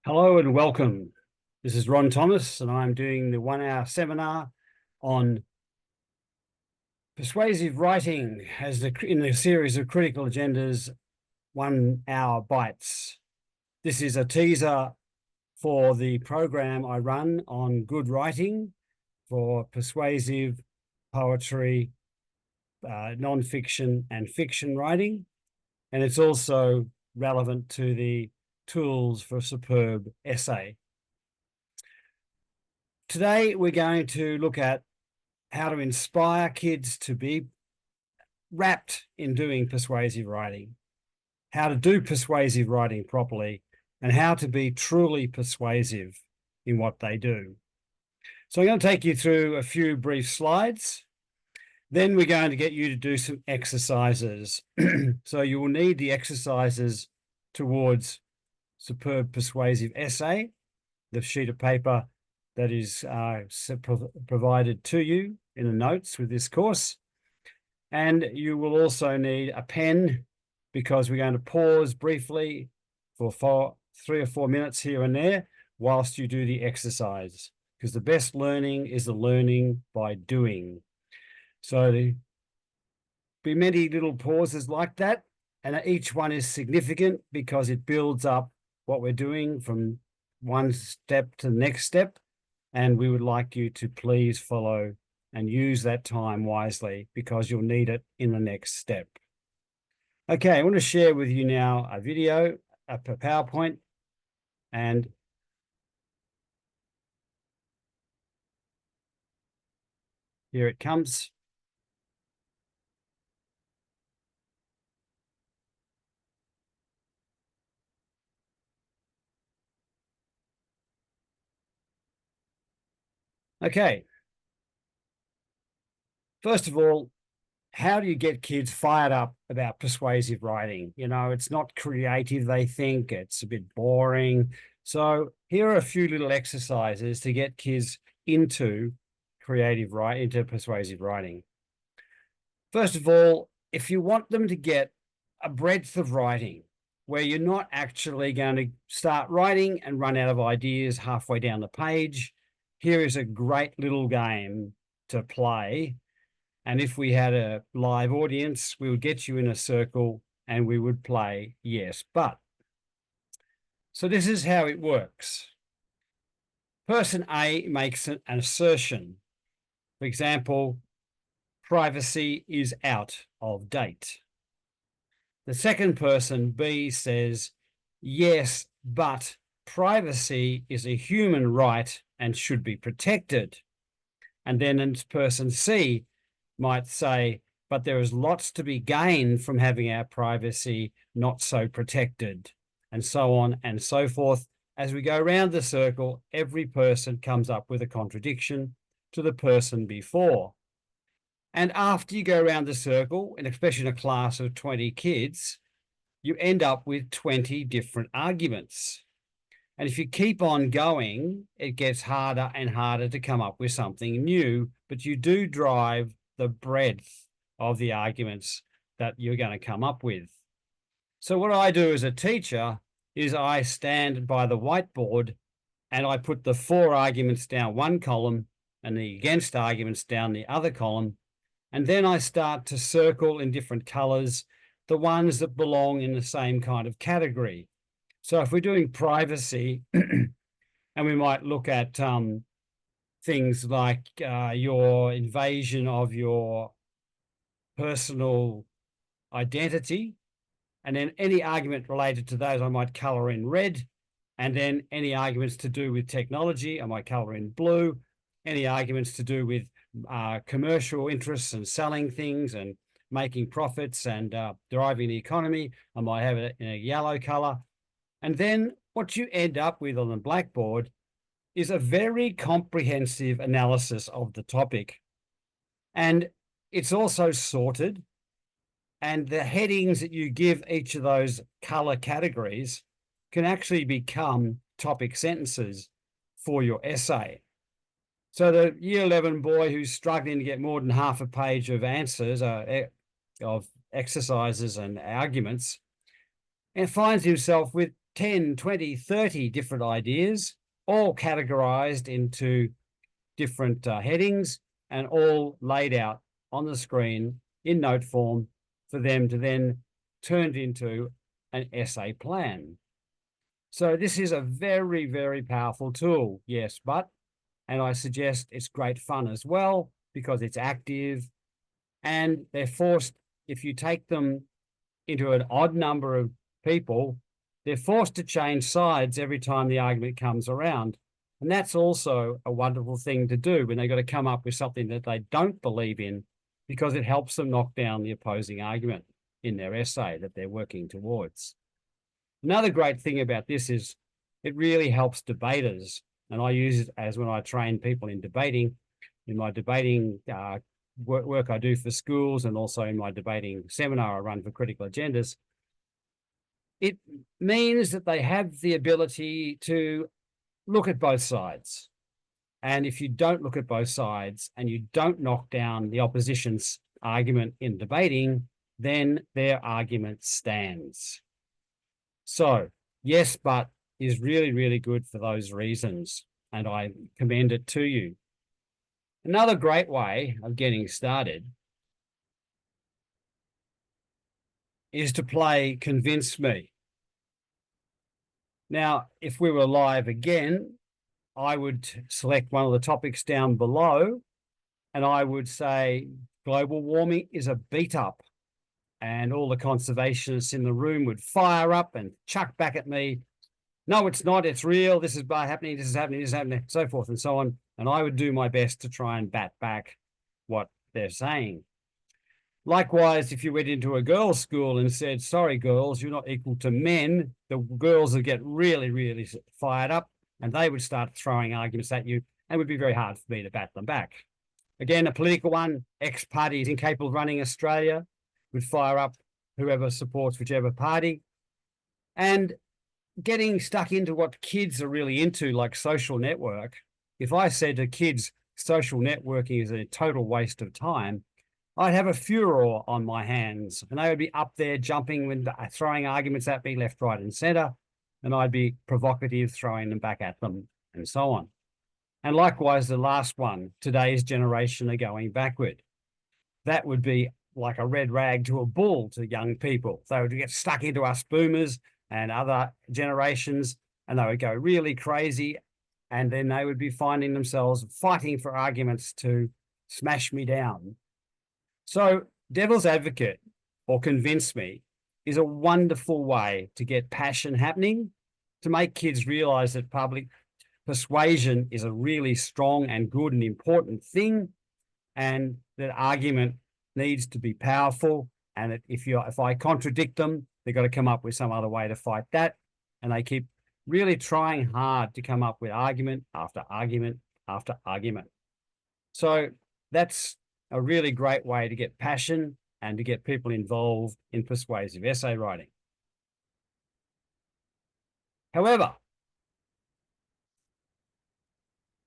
Hello and welcome. This is Ron Thomas, and I'm doing the 1-hour seminar on persuasive writing in the series of Critical Agenda's 1-hour bites. This is a teaser for the program I run on good writing for persuasive poetry, non-fiction and fiction writing. And it's also relevant to the tools for superb essay. Today, we're going to look at how to inspire kids to be rapt in doing persuasive writing, how to do persuasive writing properly, and how to be truly persuasive in what they do. So I'm going to take you through a few brief slides. Then we're going to get you to do some exercises. So you will need the exercises towards superb persuasive essay, the sheet of paper that is provided to you in the notes with this course. And you will also need a pen, because we're going to pause briefly for 3 or 4 minutes here and there whilst you do the exercise, because the best learning is the learning by doing. So there'll be many little pauses like that, and each one is significant because it builds up what we're doing from one step to the next step. And we would like you to please follow and use that time wisely, because you'll need it in the next step. Okay, I want to share with you now a video, a PowerPoint, and here it comes. Okay. First of all, how do you get kids fired up about persuasive writing? You know, it's not creative, they think. It's a bit boring. So here are a few little exercises to get kids into into persuasive writing. First of all, if you want them to get a breadth of writing where you're not actually going to start writing and run out of ideas halfway down the page, here is a great little game to play. And if we had a live audience, we would get you in a circle and we would play yes, but. So this is how it works. Person A makes an assertion. For example, privacy is out of date. The second person, B, says, yes, but privacy is a human right and should be protected. And then person C might say, but there is lots to be gained from having our privacy not so protected, and so on and so forth. As we go around the circle, every person comes up with a contradiction to the person before. And after you go around the circle, and especially in a class of 20 kids, you end up with 20 different arguments. And if you keep on going, it gets harder and harder to come up with something new, but you do drive the breadth of the arguments that you're going to come up with. So what I do as a teacher is I stand by the whiteboard and I put the 4 arguments down one column and the against arguments down the other column. And then I start to circle in different colors the ones that belong in the same kind of category. So if we're doing privacy, and we might look at things like your invasion of your personal identity, and then any argument related to those I might color in red, and then any arguments to do with technology I might color in blue, any arguments to do with commercial interests and selling things and making profits and driving the economy, I might have it in a yellow color. And then what you end up with on the blackboard is a very comprehensive analysis of the topic. And it's also sorted, and the headings that you give each of those color categories can actually become topic sentences for your essay. So the year 11 boy who's struggling to get more than half a page of answers, of exercises and arguments, and finds himself with 10, 20, 30 different ideas, all categorized into different headings and all laid out on the screen in note form for them to then turn into an essay plan. So this is a very, very powerful tool, yes, and I suggest it's great fun as well because it's active and they're forced, if you take them into an odd number of people, they're forced to change sides every time the argument comes around. And that's also a wonderful thing to do when they've got to come up with something that they don't believe in, because it helps them knock down the opposing argument in their essay that they're working towards. Another great thing about this is it really helps debaters. And I use it as when I train people in debating, in my debating work I do for schools, and also in my debating seminar I run for critical agendas. It means that they have the ability to look at both sides. And if you don't look at both sides and you don't knock down the opposition's argument in debating, then their argument stands. So, yes, but is really, really good for those reasons, and I commend it to you. Another great way of getting started is to play Convince Me. Now, if we were live again, I would select one of the topics down below, and I would say global warming is a beat up. And all the conservationists in the room would fire up and chuck back at me, no, it's not, it's real, this is happening, this is happening, this is happening, so forth and so on. And I would do my best to try and bat back what they're saying. Likewise, if you went into a girls' school and said, sorry, girls, you're not equal to men, the girls would get really, really fired up, and they would start throwing arguments at you, and it would be very hard for me to bat them back. Again, a political one, X party is incapable of running Australia, would fire up whoever supports whichever party. And getting stuck into what kids are really into, like social network, if I said to kids, social networking is a total waste of time, I'd have a furor on my hands, and they would be up there jumping and throwing arguments at me left, right, and center, and I'd be provocative, throwing them back at them, and so on. And likewise, the last one, today's generation are going backward. That would be like a red rag to a bull to young people. They would get stuck into us boomers and other generations, and they would go really crazy, and then they would be finding themselves fighting for arguments to smash me down. So devil's advocate, or Convince Me, is a wonderful way to get passion happening, to make kids realize that public persuasion is a really strong and good and important thing, and that argument needs to be powerful. And if I contradict them, they've got to come up with some other way to fight that. And they keep really trying hard to come up with argument after argument after argument. So that's a really great way to get passion and to get people involved in persuasive essay writing. However,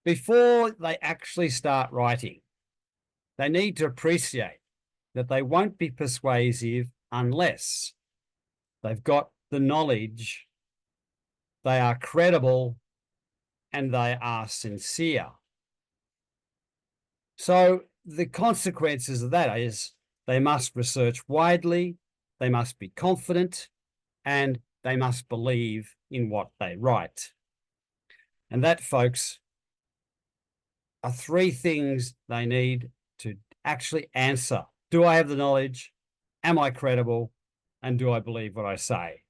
before they actually start writing, they need to appreciate that they won't be persuasive unless they've got the knowledge, they are credible, and they are sincere. So the consequences of that is they must research widely, they must be confident, and they must believe in what they write. And that, folks, are three things they need to actually answer. Do I have the knowledge? Am I credible? And do I believe what I say?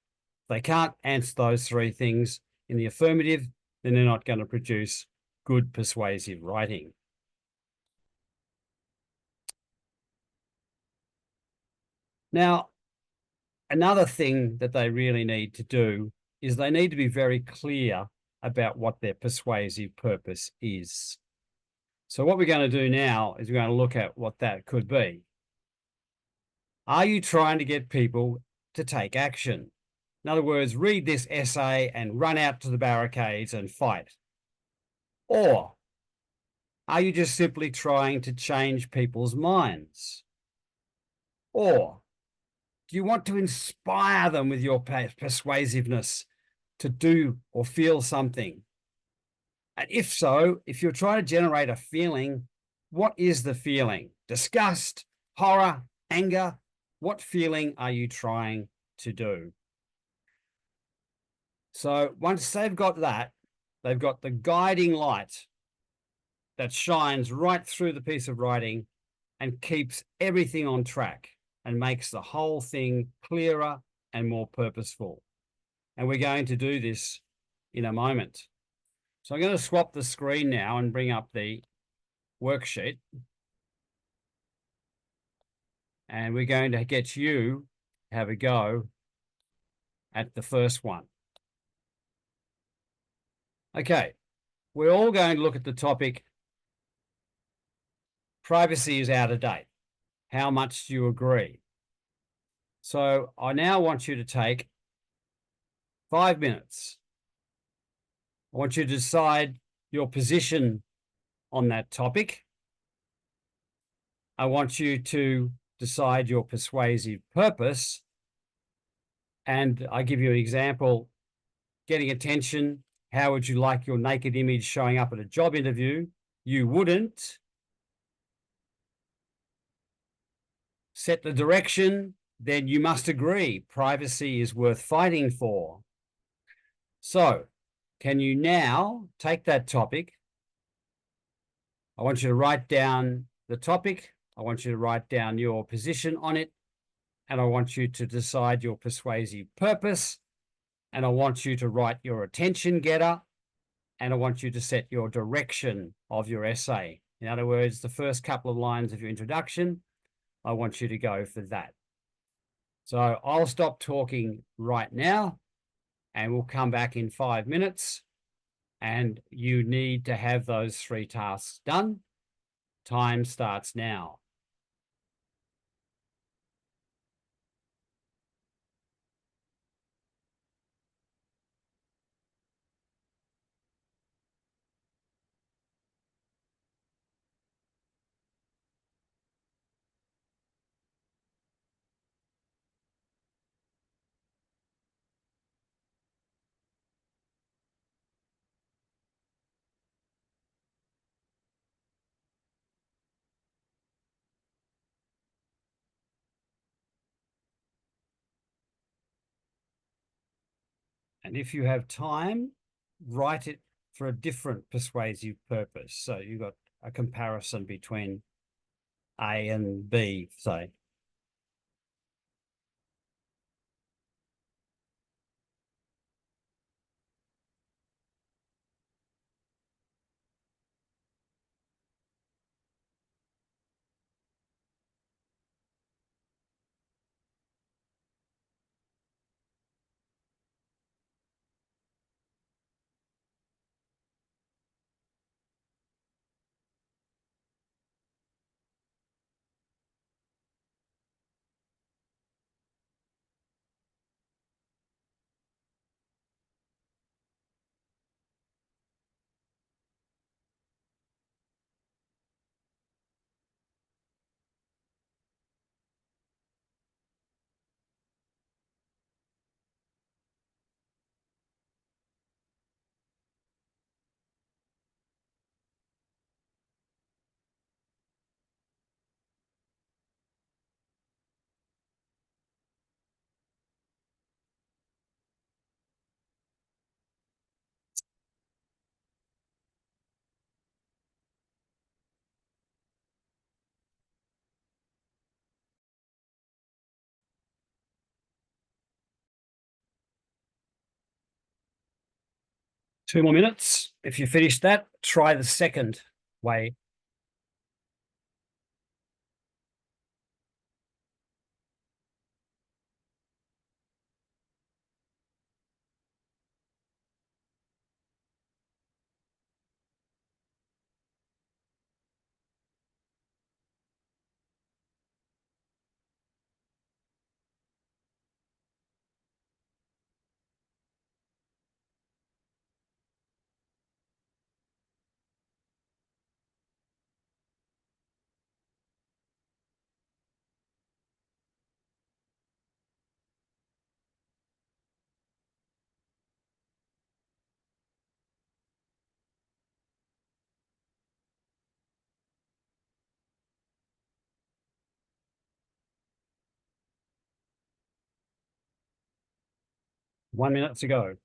If they can't answer those three things in the affirmative, then they're not going to produce good persuasive writing. Now, another thing that they really need to do is they need to be very clear about what their persuasive purpose is. So what we're going to do now is we're going to look at what that could be. Are you trying to get people to take action? In other words, read this essay and run out to the barricades and fight. Or are you just simply trying to change people's minds? Or do you want to inspire them with your persuasiveness to do or feel something? And if so, if you're trying to generate a feeling, what is the feeling? Disgust, horror, anger? What feeling are you trying to do? So once they've got that, they've got the guiding light that shines right through the piece of writing and keeps everything on track and makes the whole thing clearer and more purposeful. And we're going to do this in a moment. So I'm going to swap the screen now and bring up the worksheet. And we're going to get you to have a go at the first one. Okay, we're all going to look at the topic, privacy is out of date. How much do you agree? So I now want you to take 5 minutes. I want you to decide your position on that topic. I want you to decide your persuasive purpose. And I give you an example, getting attention. How would you like your naked image showing up at a job interview? You wouldn't. Set the direction, then you must agree privacy is worth fighting for. So, can you now take that topic? I want you to write down the topic. I want you to write down your position on it. And I want you to decide your persuasive purpose. And I want you to write your attention getter. And I want you to set your direction of your essay. In other words, the first couple of lines of your introduction, I want you to go for that. So I'll stop talking right now and we'll come back in 5 minutes. And you need to have those 3 tasks done. Time starts now. And if you have time, write it for a different persuasive purpose. So you've got a comparison between A and B, say. Two more minutes. If you finish that, try the second way. 1 minute to go.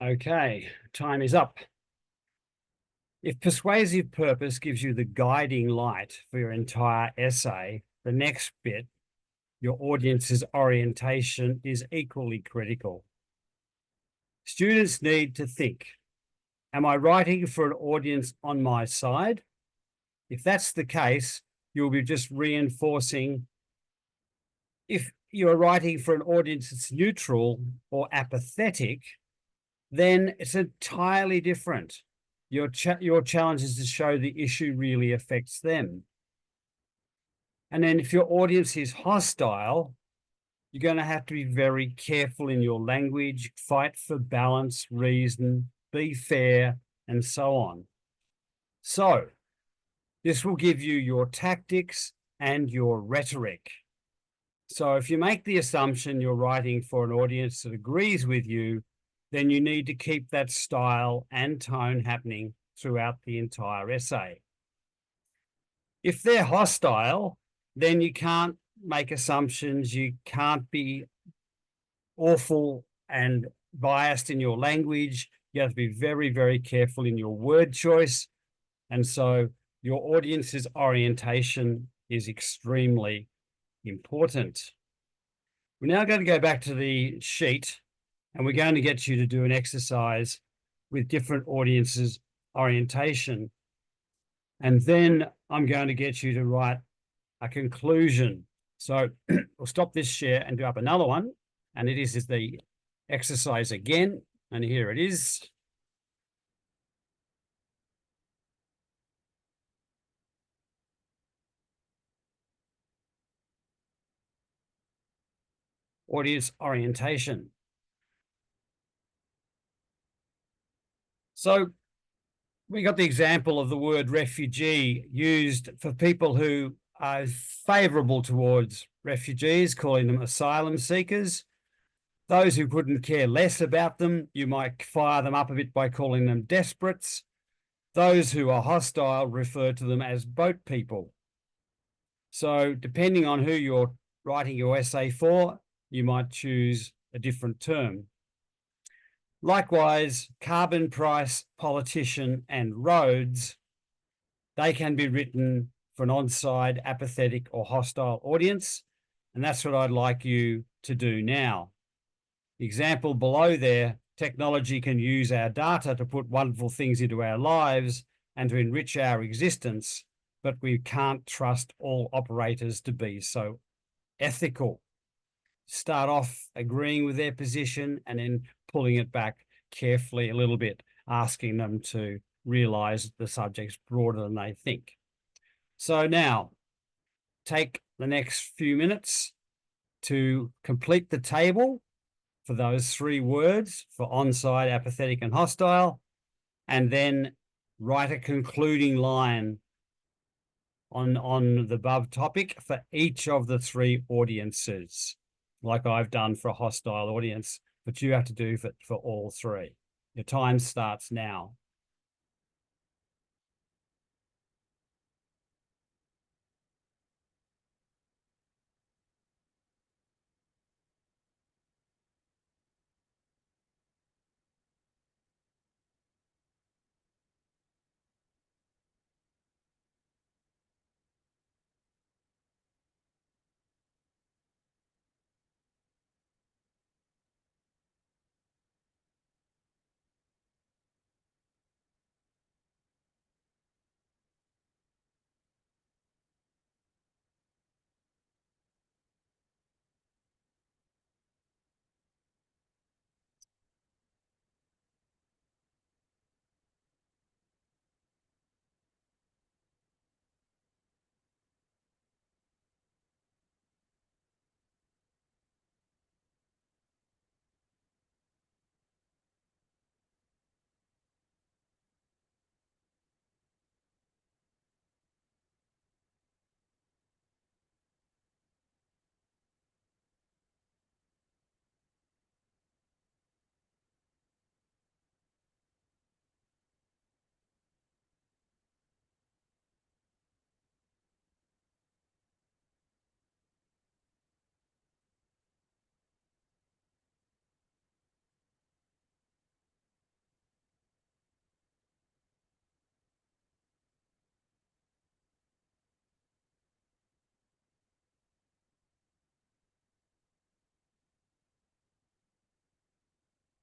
Okay, time is up. If persuasive purpose gives you the guiding light for your entire essay, the next bit, your audience's orientation, is equally critical. Students need to think, am I writing for an audience on my side? If that's the case, you'll be just reinforcing. If you're writing for an audience that's neutral or apathetic, then it's entirely different. Your challenge is to show the issue really affects them. And then if your audience is hostile, you're going to have to be very careful in your language, fight for balance, reason, be fair, and so on. So this will give you your tactics and your rhetoric. So if you make the assumption you're writing for an audience that agrees with you, then you need to keep that style and tone happening throughout the entire essay. If they're hostile, then you can't make assumptions. You can't be awful and biased in your language. You have to be very, very careful in your word choice. And so your audience's orientation is extremely important. We're now going to go back to the sheet, and we're going to get you to do an exercise with different audiences' orientation. And then I'm going to get you to write a conclusion. So we'll stop this share and do up another one. And it is the exercise again. And here it is. Audience orientation. So we got the example of the word refugee used for people who are favourable towards refugees, calling them asylum seekers. Those who couldn't care less about them, you might fire them up a bit by calling them desperates. Those who are hostile refer to them as boat people. So depending on who you're writing your essay for, you might choose a different term. Likewise, carbon price, politician, and roads, they can be written for an on-side, apathetic, or hostile audience. And that's what I'd like you to do now. The example below there, technology can use our data to put wonderful things into our lives and to enrich our existence, but we can't trust all operators to be so ethical. Start off agreeing with their position and then pulling it back carefully a little bit, asking them to realize the subject's broader than they think. So now, take the next few minutes to complete the table for those 3 words for on-side, apathetic, and hostile, and then write a concluding line on the above topic for each of the 3 audiences, like I've done for a hostile audience, but you have to do for all 3. Your time starts now.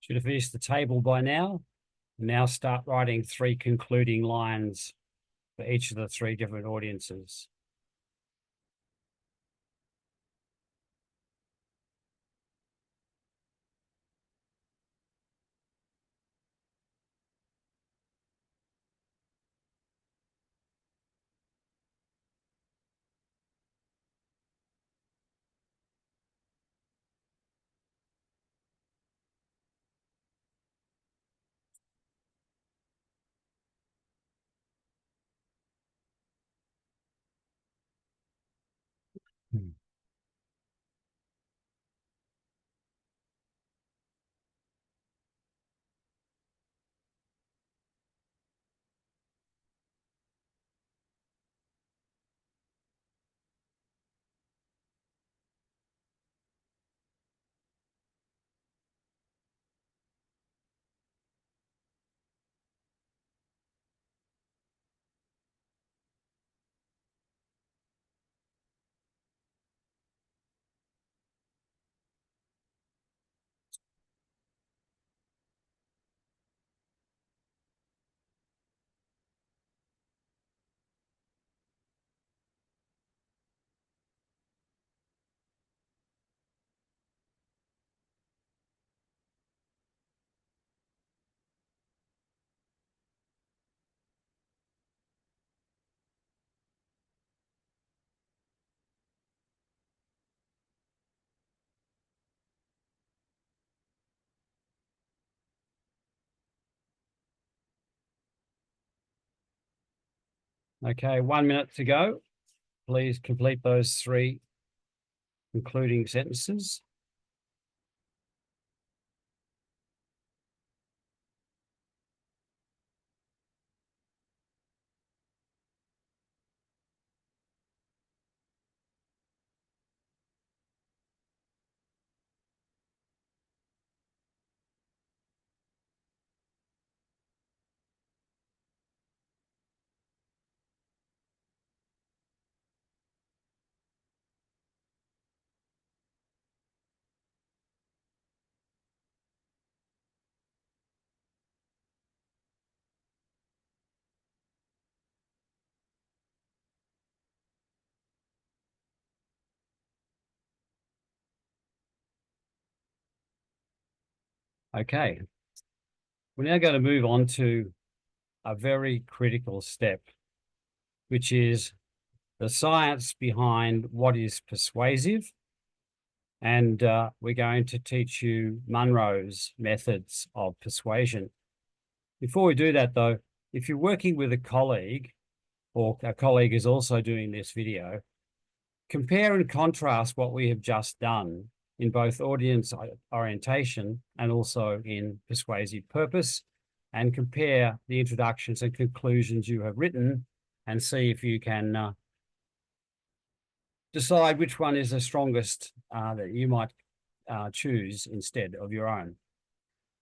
Should have finished the table by now. Now start writing 3 concluding lines for each of the 3 different audiences. Okay, 1 minute to go. Please complete those 3 concluding sentences. Okay, we're now going to move on to a very critical step, which is the science behind what is persuasive. And we're going to teach you Munro's methods of persuasion. Before we do that, though, if you're working with a colleague, or a colleague is also doing this video, compare and contrast what we have just done in both audience orientation and also in persuasive purpose, and compare the introductions and conclusions you have written and see if you can decide which one is the strongest that you might choose instead of your own.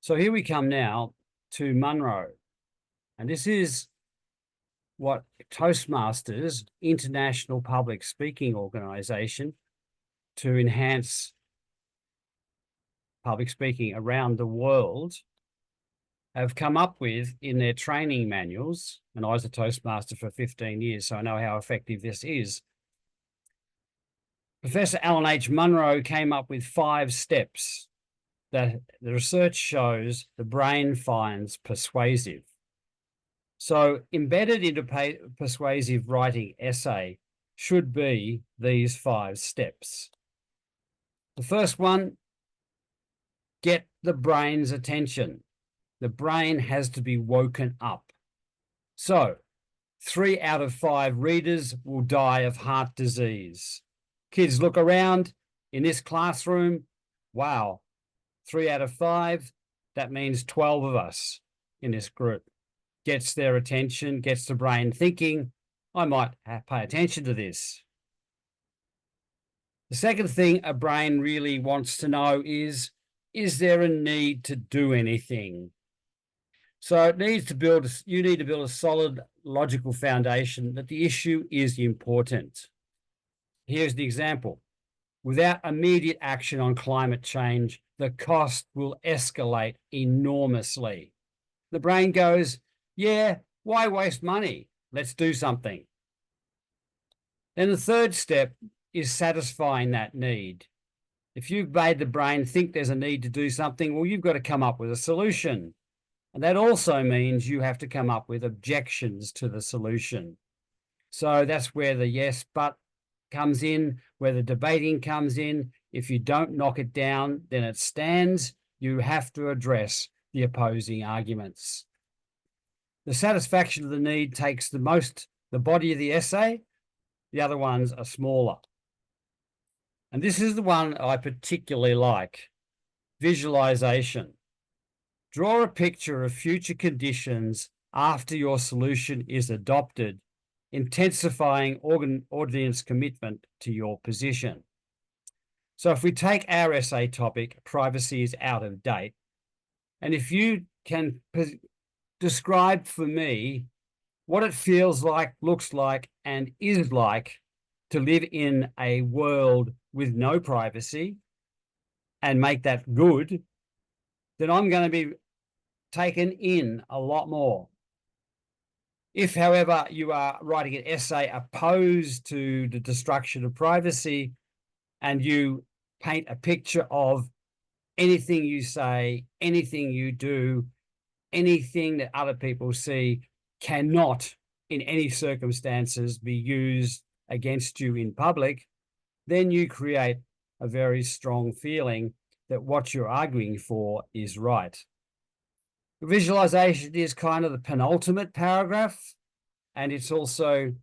So here we come now to Munro. And this is what Toastmasters, International Public Speaking Organization, to enhance public speaking around the world, have come up with in their training manuals. And I was a Toastmaster for 15 years, so I know how effective this is. Professor Alan H. Munro came up with 5 steps that the research shows the brain finds persuasive. So embedded into persuasive writing essay should be these 5 steps. The first one, get the brain's attention. The brain has to be woken up. So 3 out of 5 readers will die of heart disease. Kids, look around in this classroom. Wow, 3 out of 5, that means 12 of us in this group. Gets their attention, gets the brain thinking, I might pay attention to this. The second thing a brain really wants to know is there a need to do anything? So it needs to build, you need to build a solid logical foundation that the issue is important. Here's the example. Without immediate action on climate change, the cost will escalate enormously. The brain goes, yeah, why waste money? Let's do something. Then the third step is satisfying that need. If you've made the brain think there's a need to do something, well, you've got to come up with a solution. And that also means you have to come up with objections to the solution. So that's where the yes, but comes in, where the debating comes in. If you don't knock it down, then it stands. You have to address the opposing arguments. The satisfaction of the need takes the body of the essay. The other ones are smaller. And this is the one I particularly like, visualization. Draw a picture of future conditions after your solution is adopted, intensifying audience commitment to your position. So if we take our essay topic, privacy is out of date, and if you can describe for me what it feels like, looks like, and is like to live in a world with no privacy and make that good, then I'm going to be taken in a lot more. If, however, you are writing an essay opposed to the destruction of privacy and you paint a picture of anything you say, anything you do, anything that other people see cannot in any circumstances be used against you in public, then you create a very strong feeling that what you're arguing for is right. Visualization is kind of the penultimate paragraph, and it's also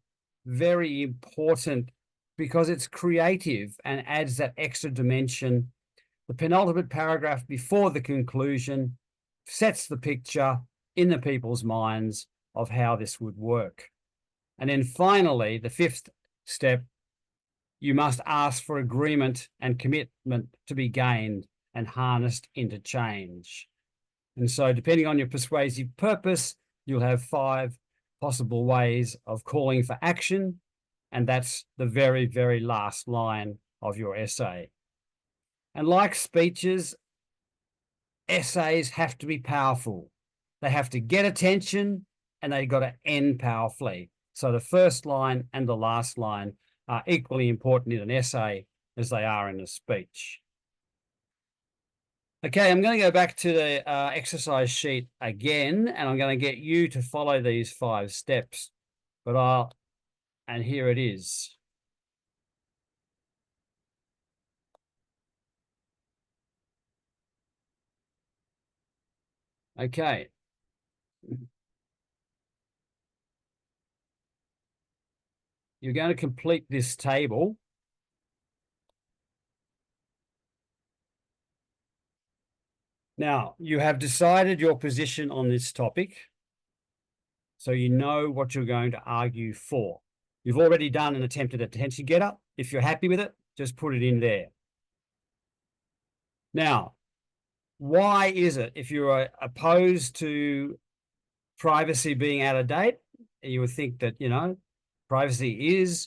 very important because it's creative and adds that extra dimension. The penultimate paragraph before the conclusion sets the picture in the people's minds of how this would work. And then finally, the fifth step, you must ask for agreement and commitment to be gained and harnessed into change. And so depending on your persuasive purpose, you'll have 5 possible ways of calling for action. And that's the very, very last line of your essay. And like speeches, essays have to be powerful. They have to get attention and they've got to end powerfully. So the first line and the last line are equally important in an essay as they are in a speech. Okay, I'm going to go back to the exercise sheet again, and I'm going to get you to follow these 5 steps. And here it is. Okay. You're going to complete this table. Now, you have decided your position on this topic, so you know what you're going to argue for. You've already done an attempted attention getter. If you're happy with it, just put it in there. Now, why is it, if you're opposed to privacy being out of date, you would think that, privacy is,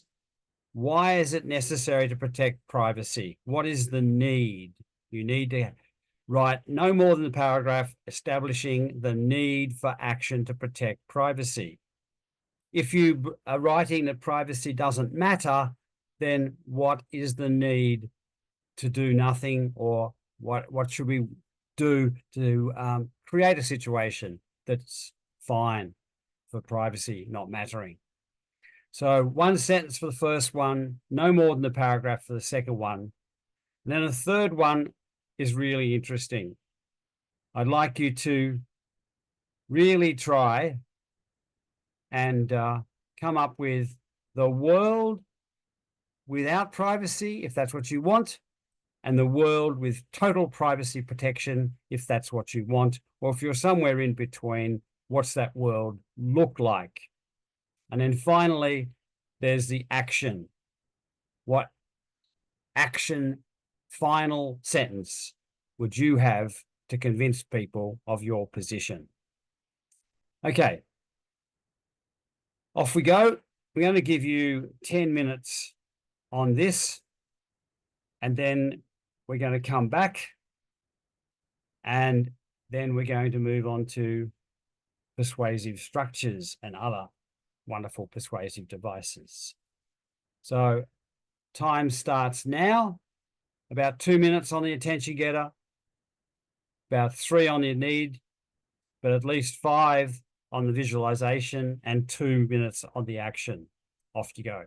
why is it necessary to protect privacy? What is the need? You need to write no more than a paragraph establishing the need for action to protect privacy. If you are writing that privacy doesn't matter, then what is the need to do nothing, or what should we do to create a situation that's fine for privacy not mattering? So 1 sentence for the first one, no more than a paragraph for the second one. And then a third one is really interesting. I'd like you to really try and come up with the world without privacy, if that's what you want, and the world with total privacy protection, if that's what you want, or if you're somewhere in between, what's that world look like? And then finally, there's the action. What action, final sentence would you have to convince people of your position? Okay, off we go. We're going to give you 10 minutes on this, and then we're going to come back And then we're going to move on to persuasive structures and other wonderful persuasive devices. So time starts now. About 2 minutes on the attention getter, about 3 on your need, but at least 5 on the visualization and 2 minutes on the action. Off you go.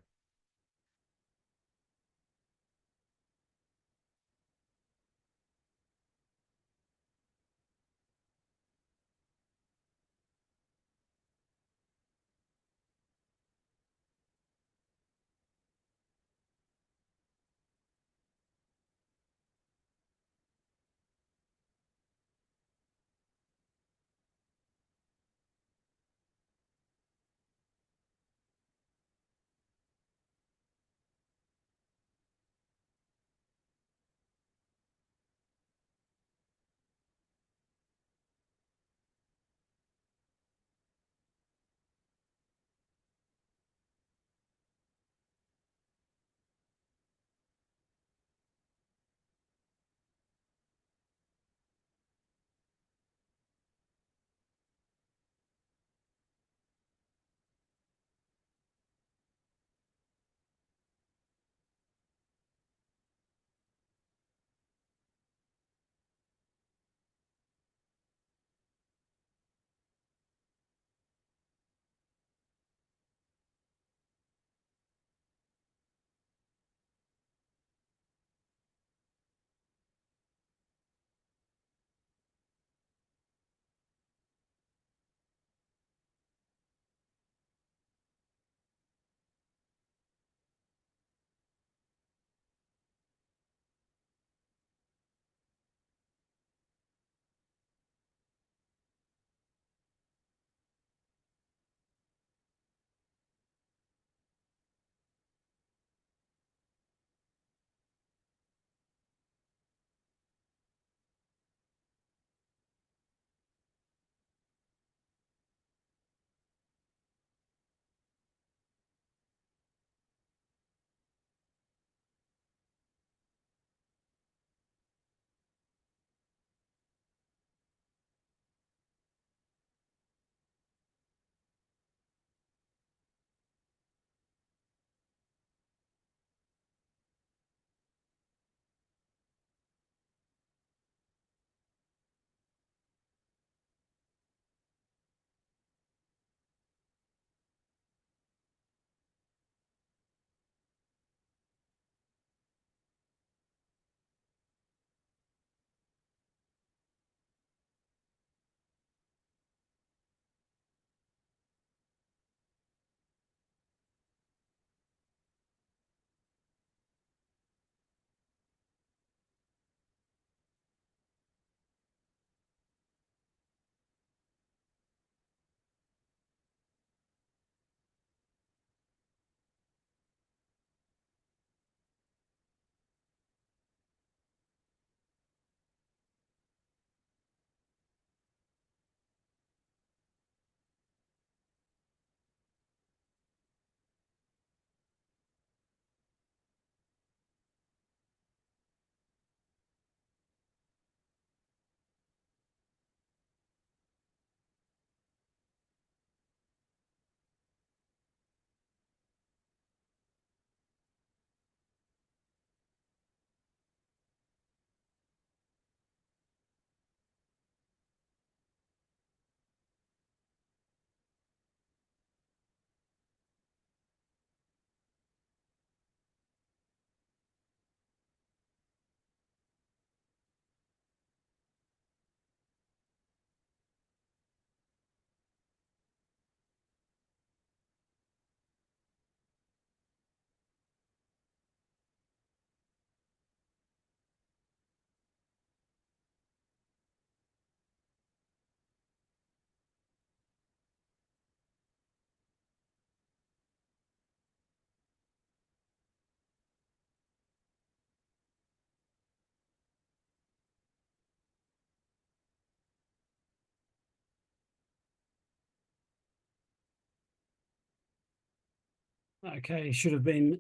Okay, you should have been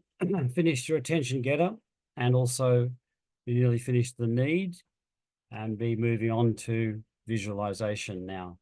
finished your attention getter and also you nearly finished the need. and be moving on to visualization now.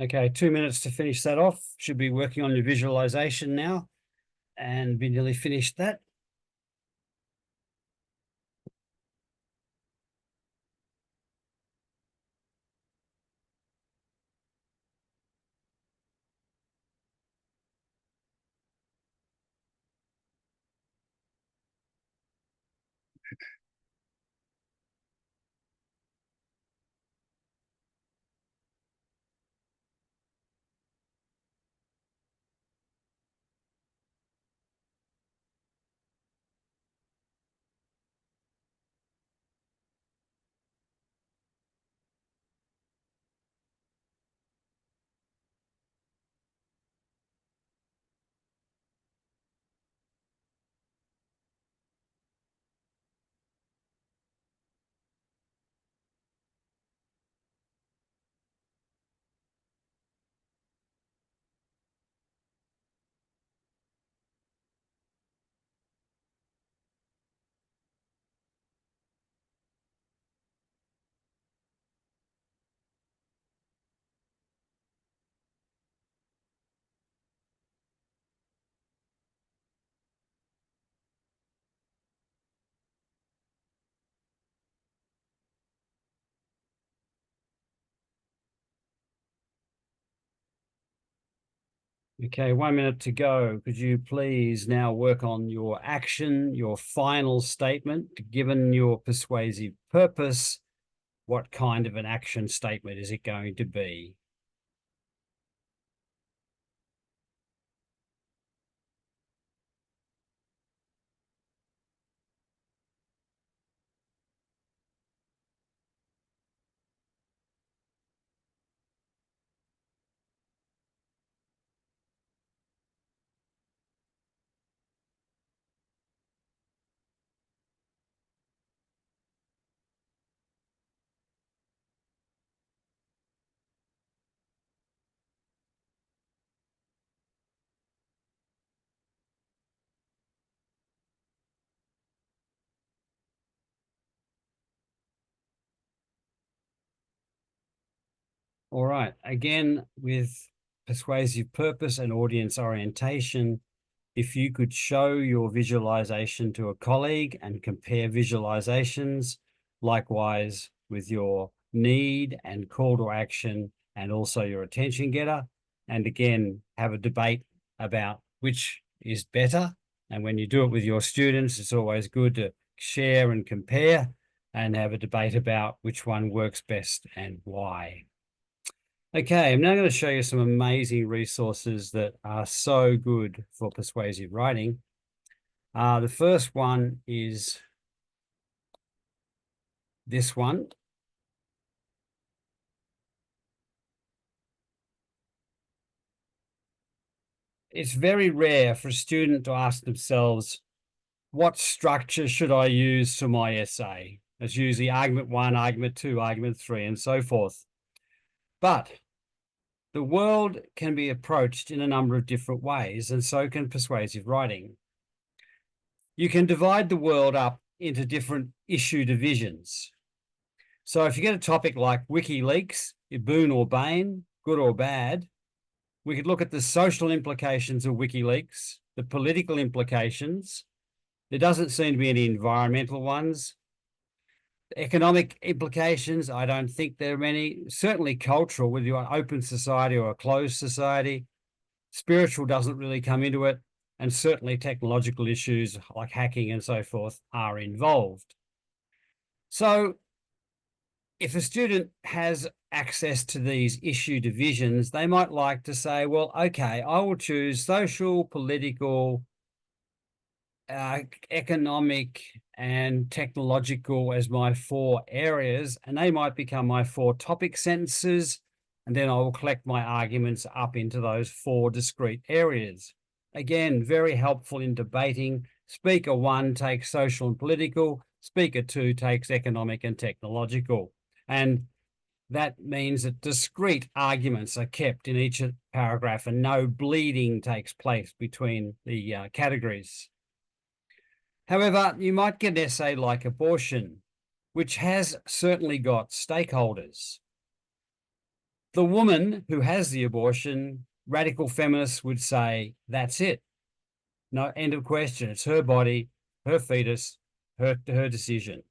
Okay, 2 minutes to finish that off. Should be working on your visualization now and be nearly finished that. Okay, 1 minute to go. Could you please now work on your action, your final statement? Given your persuasive purpose, what kind of an action statement is it going to be? All right. Again, with persuasive purpose and audience orientation, if you could show your visualization to a colleague and compare visualizations, likewise with your need and call to action, and also your attention getter, and again, have a debate about which is better. And when you do it with your students, it's always good to share and compare and have a debate about which one works best and why. Okay, I'm now going to show you some amazing resources that are so good for persuasive writing. The first one is this one. It's very rare for a student to ask themselves, what structure should I use for my essay? It's usually argument 1, argument 2, argument 3, and so forth. But the world can be approached in a number of different ways, and so can persuasive writing. You can divide the world up into different issue divisions. So if you get a topic like WikiLeaks, boon or bane, good or bad, we could look at the social implications of WikiLeaks, the political implications. There doesn't seem to be any environmental ones. Economic implications, I don't think there are many. Certainly cultural, whether you're an open society or a closed society. Spiritual doesn't really come into it. And certainly technological issues like hacking and so forth are involved. So if a student has access to these issue divisions, they might like to say, well, okay, I will choose social, political, economic, and technological as my 4 areas, and they might become my 4 topic sentences, and then I will collect my arguments up into those 4 discrete areas. Again, very helpful in debating. Speaker 1 takes social and political, speaker 2 takes economic and technological. And that means that discrete arguments are kept in each paragraph and no bleeding takes place between the categories. However, you might get an essay like abortion, which has certainly got stakeholders. The woman who has the abortion, radical feminists would say, that's it. No, end of question. It's her body, her fetus, her decision.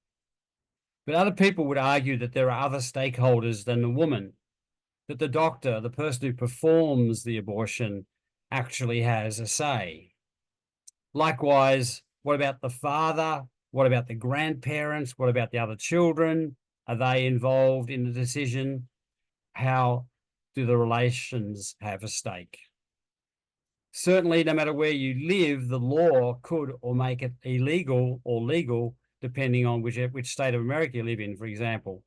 But other people would argue that there are other stakeholders than the woman, that the doctor, the person who performs the abortion, actually has a say. Likewise, what about the father? What about the grandparents? What about the other children? Are they involved in the decision? How do the relations have a stake? Certainly, no matter where you live, the law could or make it illegal or legal, depending on which state of America you live in, for example.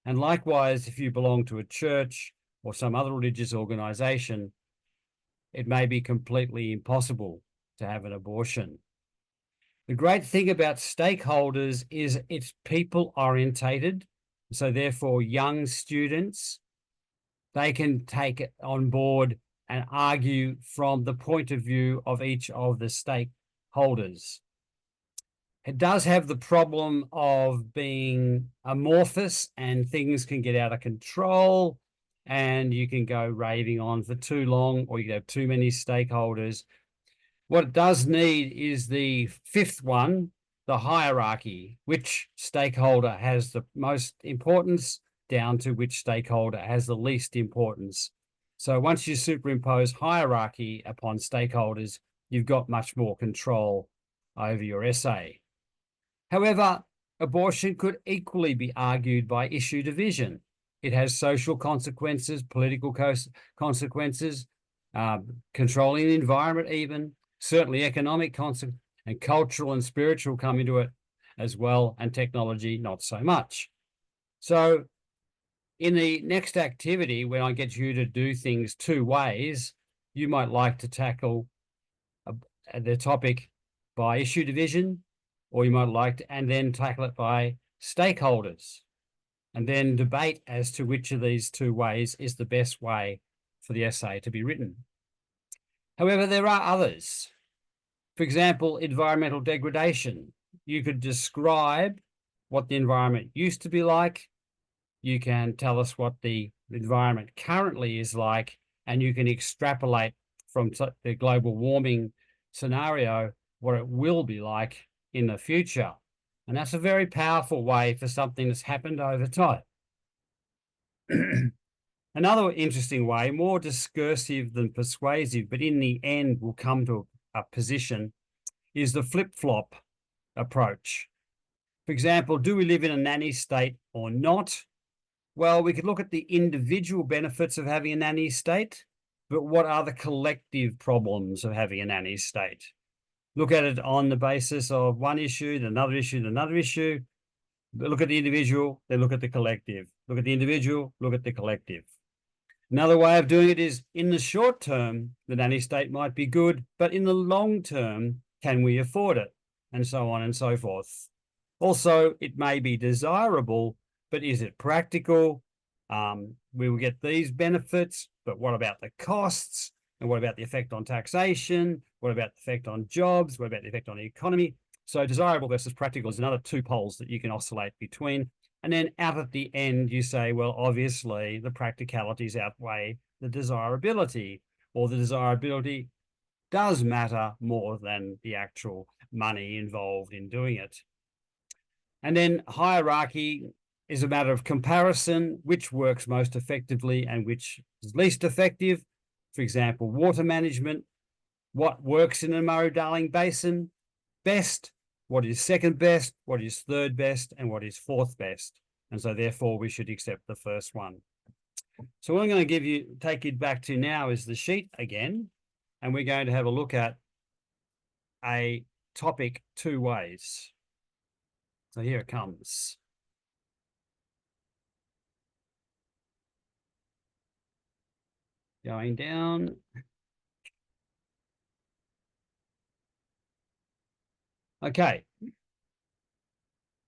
And likewise, if you belong to a church or some other religious organization, it may be completely impossible to have an abortion. The great thing about stakeholders is it's people orientated. So therefore, young students, they can take it on board and argue from the point of view of each of the stakeholders. It does have the problem of being amorphous and things can get out of control and you can go raving on for too long or you can have too many stakeholders. What it does need is the 5th one, the hierarchy, which stakeholder has the most importance down to which stakeholder has the least importance. So once you superimpose hierarchy upon stakeholders, you've got much more control over your essay. However, abortion could equally be argued by issue division. It has social consequences, political consequences, controlling the environment even, certainly economic consequences, and cultural and spiritual come into it as well, and technology not so much. So in the next activity, when I get you to do things 2 ways, you might like to tackle the topic by issue division, or you might like to, and then tackle it by stakeholders, and then debate as to which of these 2 ways is the best way for the essay to be written. However, there are others. For example, environmental degradation. You could describe what the environment used to be like. You can tell us what the environment currently is like, and you can extrapolate from the global warming scenario what it will be like in the future. And that's a very powerful way for something that's happened over time. Another interesting way, more discursive than persuasive, but in the end will come to a position, is the flip-flop approach. For example, do we live in a nanny state or not? Well, we could look at the individual benefits of having a nanny state, but what are the collective problems of having a nanny state? Look at it on the basis of one issue, then another issue, then another issue. Look at the individual, then look at the collective. Look at the individual, look at the collective. Another way of doing it is in the short term, the nanny state might be good, but in the long term, can we afford it? And so on and so forth. Also, it may be desirable, but is it practical? We will get these benefits, but what about the costs? And what about the effect on taxation? What about the effect on jobs? What about the effect on the economy? So desirable versus practical is another two poles that you can oscillate between. And then out at the end, you say, well, obviously the practicalities outweigh the desirability, or the desirability does matter more than the actual money involved in doing it. And then hierarchy is a matter of comparison, which works most effectively and which is least effective. For example, water management, what works in the Murray-Darling Basin best, what is second best, what is third best, and what is fourth best. And so therefore we should accept the first one. So what I'm going to take you back to now is the sheet again, and we're going to have a look at a topic two ways. So here it comes. Going down. Okay.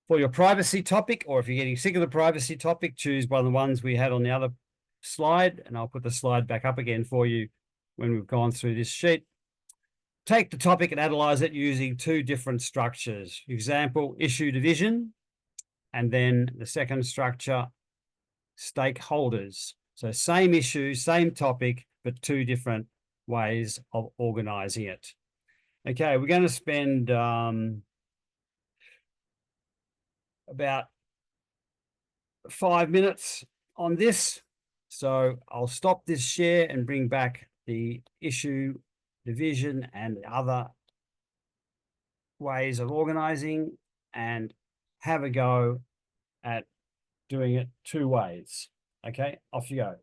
For your privacy topic, or if you're getting sick of the privacy topic, choose one of the ones we had on the other slide, and I'll put the slide back up again for you when we've gone through this sheet. Take the topic and analyze it using two different structures. Example, issue division, and then the second structure, stakeholders. So same issue, same topic, but two different ways of organizing it. Okay, we're going to spend about 5 minutes on this. So I'll stop this share and bring back the issue division and other ways of organizing and have a go at doing it two ways. Okay, off you go.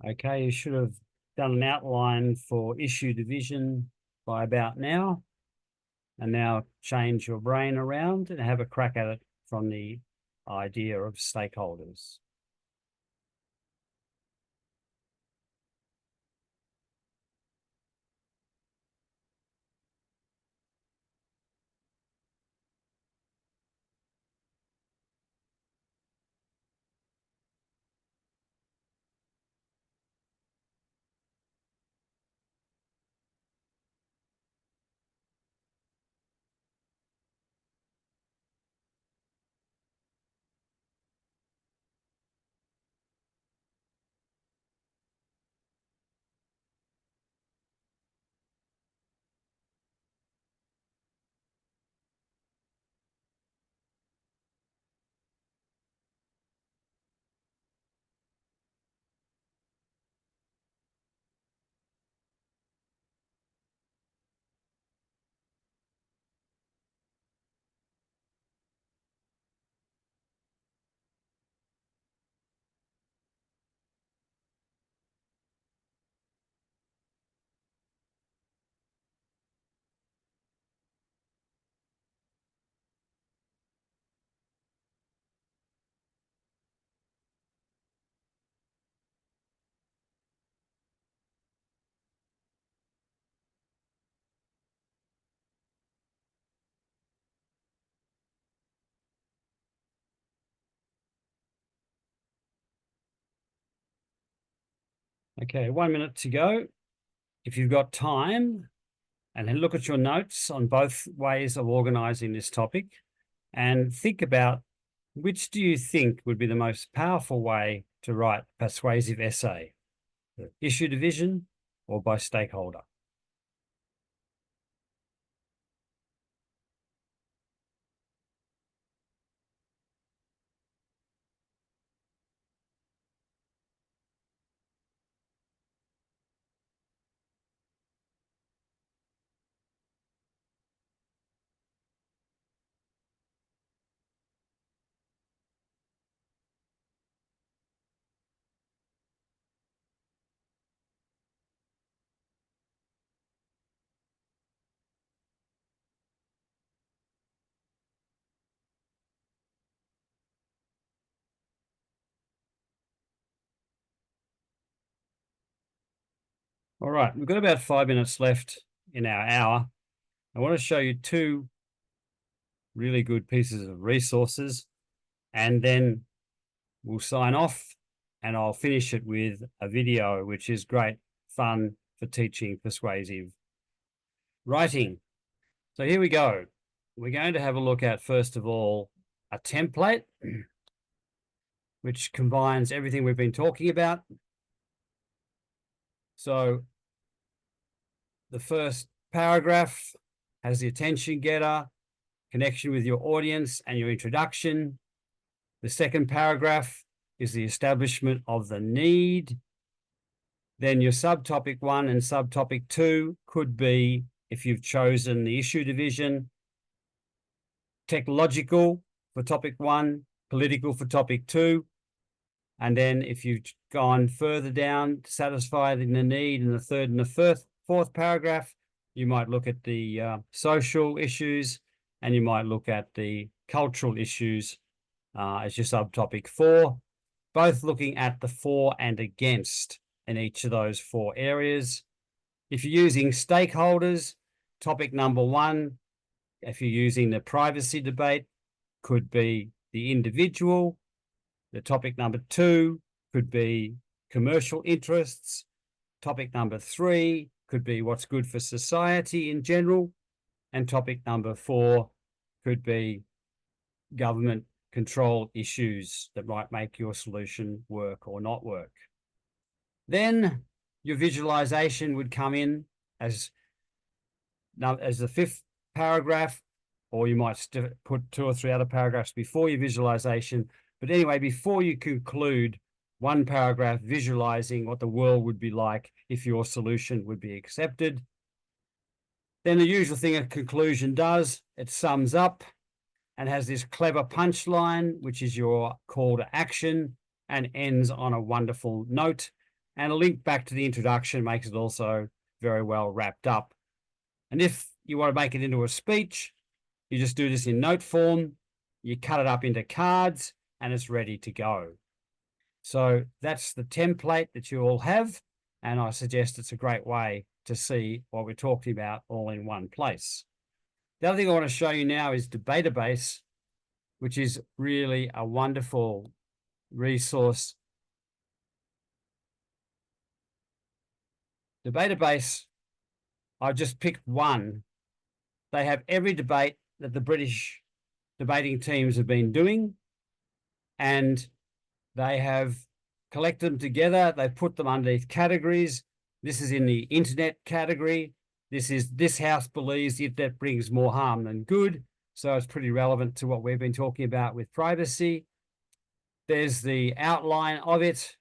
Okay, you should have done an outline for issue division by about now. And now change your brain around and have a crack at it from the idea of stakeholders. Okay, 1 minute to go. If you've got time, and then look at your notes on both ways of organizing this topic and think about which do you think would be the most powerful way to write a persuasive essay, the issue division or by stakeholder? All right, we've got about 5 minutes left in our hour. I want to show you two really good pieces of resources, and then we'll sign off and I'll finish it with a video, which is great fun for teaching persuasive writing. So here we go. We're going to have a look at, first of all, a template, which combines everything we've been talking about. So the first paragraph has the attention getter, connection with your audience and your introduction. The second paragraph is the establishment of the need. Then your subtopic 1 and subtopic 2 could be, if you've chosen the issue division, technological for topic 1, political for topic 2. And then if you've gone further down to satisfy the need in the third and the fourth paragraph, you might look at the social issues, and you might look at the cultural issues as your subtopic 4, both looking at the for and against in each of those 4 areas. If you're using stakeholders, topic number 1, if you're using the privacy debate, could be the individual. The topic number 2 could be commercial interests. Topic number 3 could be what's good for society in general. And topic number 4 could be government control issues that might make your solution work or not work. Then your visualization would come in as the 5th paragraph, or you might put 2 or 3 other paragraphs before your visualization. But anyway, before you conclude one paragraph visualizing what the world would be like if your solution would be accepted, then the usual thing a conclusion does, it sums up and has this clever punchline, which is your call to action, and ends on a wonderful note. and a link back to the introduction makes it also very well wrapped up. And if you want to make it into a speech, you just do this in note form, you cut it up into cards, and it's ready to go. So that's the template that you all have, and I suggest it's a great way to see what we're talking about all in one place. The other thing I want to show you now is Database, which is really a wonderful resource. The Database, I've just picked one. They have every debate that the British debating teams have been doing, and they have collected them together. They've put them underneath categories. This is in the internet category. This house believes the internet brings more harm than good. So it's pretty relevant to what we've been talking about with privacy. There's the outline of it.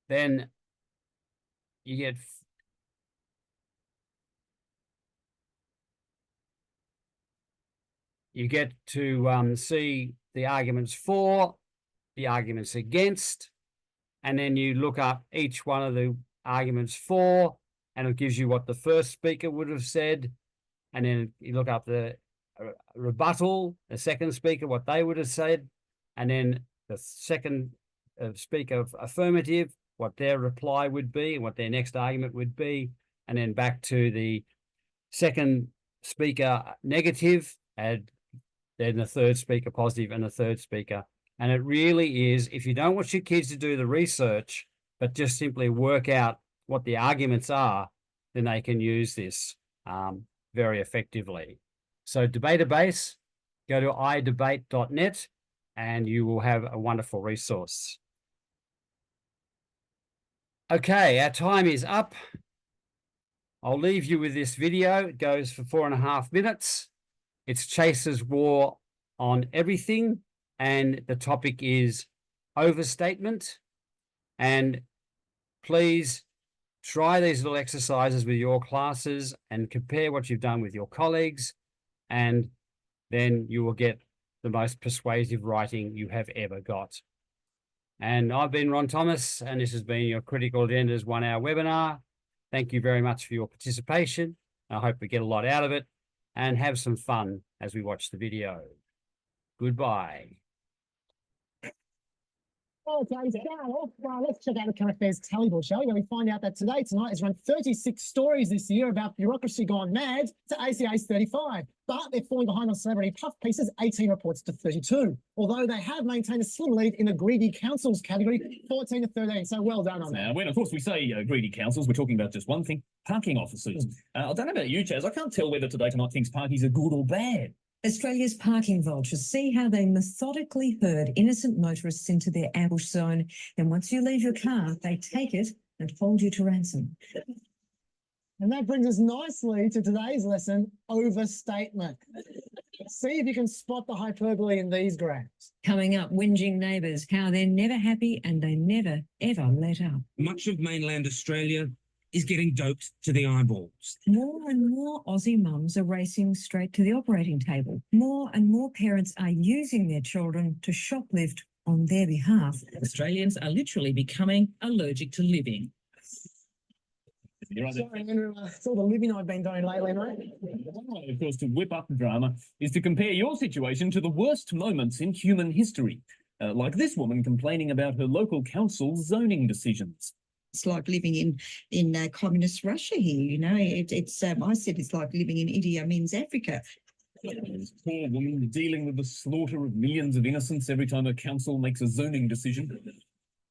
Then you get to see the arguments for, the arguments against, and then you look up each one of the arguments for, and it gives you what the first speaker would have said, and then you look up the rebuttal, the second speaker, what they would have said, and then the second speaker affirmative, what their reply would be and what their next argument would be, and then back to the second speaker negative, and then the third speaker positive and the third speaker. And it really is, if you don't want your kids to do the research, but just simply work out what the arguments are, then they can use this very effectively. So Database, go to idebate.net and you will have a wonderful resource. Okay, our time is up. I'll leave you with this video. It goes for 4.5 minutes. It's Chase's War on Everything, and the topic is overstatement. And please try these little exercises with your classes and compare what you've done with your colleagues, and then you will get the most persuasive writing you have ever got. And I've been Ron Thomas, and this has been your Critical Agenda's 1-hour webinar. Thank you very much for your participation. I hope we get a lot out of it and have some fun as we watch the video. Goodbye. Okay, let's check out the Current Affairs Tellyboard, shall we? Where we find out that tonight has run 36 stories this year about bureaucracy gone mad to ACA's 35. But they're falling behind on celebrity puff pieces, 18 reports to 32. Although they have maintained a slim lead in the greedy councils category, 14 to 13. So well done on that. Now, when, of course, we say greedy councils, we're talking about just one thing, parking officers. I don't know about you, Chaz. I can't tell whether Today Tonight thinks parkies are good or bad. Australia's parking vultures see how they methodically herd innocent motorists into their ambush zone. Then once you leave your car, they take it and hold you to ransom. And that brings us nicely to today's lesson, overstatement. See if you can spot the hyperbole in these graphs. Coming up, whinging neighbours, how they're never happy and they never, ever let up. Much of mainland Australia is getting doped to the eyeballs. More and more Aussie mums are racing straight to the operating table. More and more parents are using their children to shoplift on their behalf. Australians are literally becoming allergic to living. Sorry, Andrew, it's all the living I've been doing lately, mate. One way, of course, to whip up drama is to compare your situation to the worst moments in human history, like this woman complaining about her local council's zoning decisions. It's like living in communist Russia here, you know. I said it's like living in Idi Amin's Africa. This poor woman dealing with the slaughter of millions of innocents every time a council makes a zoning decision.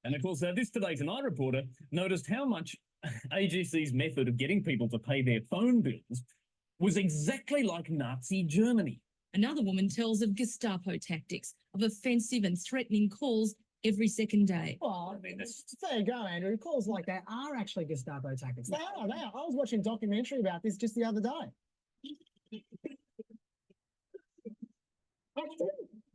And of course, this Today Tonight reporter noticed how much AGC's method of getting people to pay their phone bills was exactly like Nazi Germany. Another woman tells of Gestapo tactics, of offensive and threatening calls every second day. Well, I mean, there you go, Andrew. Calls like that are actually Gestapo tactics. They are. I was watching a documentary about this just the other day.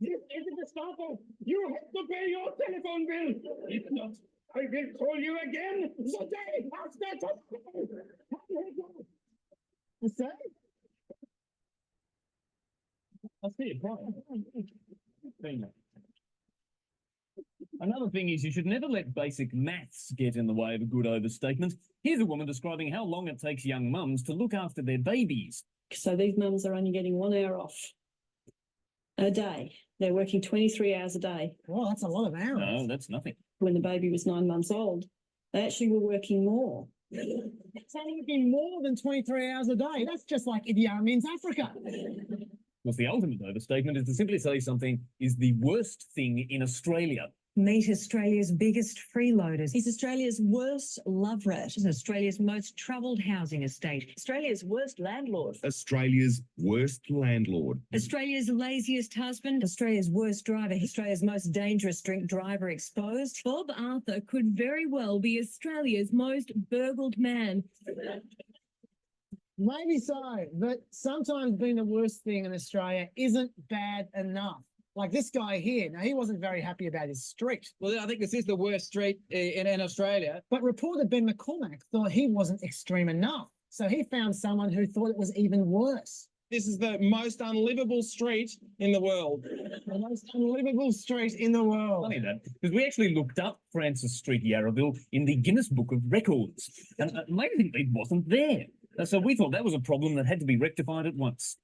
This is Gestapo. You have to pay your telephone bill. If not, I will call you again the day after tomorrow. You say? I see it, right? Another thing is you should never let basic maths get in the way of a good overstatement. Here's a woman describing how long it takes young mums to look after their babies. So these mums are only getting 1 hour off a day. They're working 23 hours a day. Oh, that's a lot of hours. No, that's nothing. When the baby was 9 months old, they actually were working more. It's working more than 23 hours a day. That's just like Idi Amin's Africa. Well, the ultimate overstatement is to simply say something is the worst thing in Australia. Meet Australia's biggest freeloaders. He's Australia's worst love rat. It's Australia's most troubled housing estate. Australia's worst landlord. Australia's worst landlord. Australia's laziest husband. Australia's worst driver. Australia's most dangerous drink driver exposed. Bob Arthur could very well be Australia's most burgled man. Maybe so, but sometimes being the worst thing in Australia isn't bad enough. Like this guy here, now he wasn't very happy about his street. Well, I think this is the worst street in Australia. But reporter Ben McCormack thought he wasn't extreme enough. So he found someone who thought it was even worse. This is the most unlivable street in the world. The most unlivable street in the world. Funny that, because we actually looked up Francis Street, Yarraville, in the Guinness Book of Records, and amazingly it wasn't there. So we thought that was a problem that had to be rectified at once.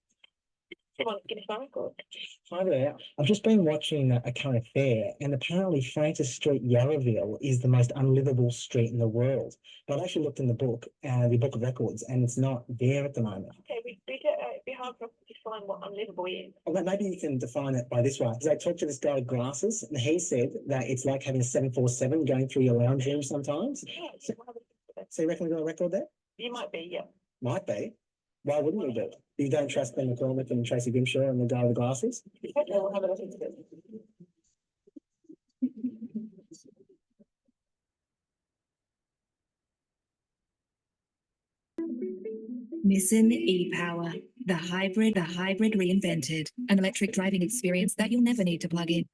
Hi there. I've just been watching a current affair, and apparently Francis Street, Yarraville, is the most unlivable street in the world. But I actually looked in the book of records, and it's not there at the moment. Okay, it'd be hard for us to define what unlivable is. Well, maybe you can define it by this way. Because I talked to this guy with glasses, and he said that it's like having a 747 going through your lounge room sometimes. Yeah, So you reckon we've got a record there? you might be, yeah. Might be. Why wouldn't we do it? You don't trust Ben McCormack and Tracy Grimshaw and the guy with the glasses? Okay, we'll have a look into it. Nissan e-Power, the hybrid reinvented, an electric driving experience that you'll never need to plug in.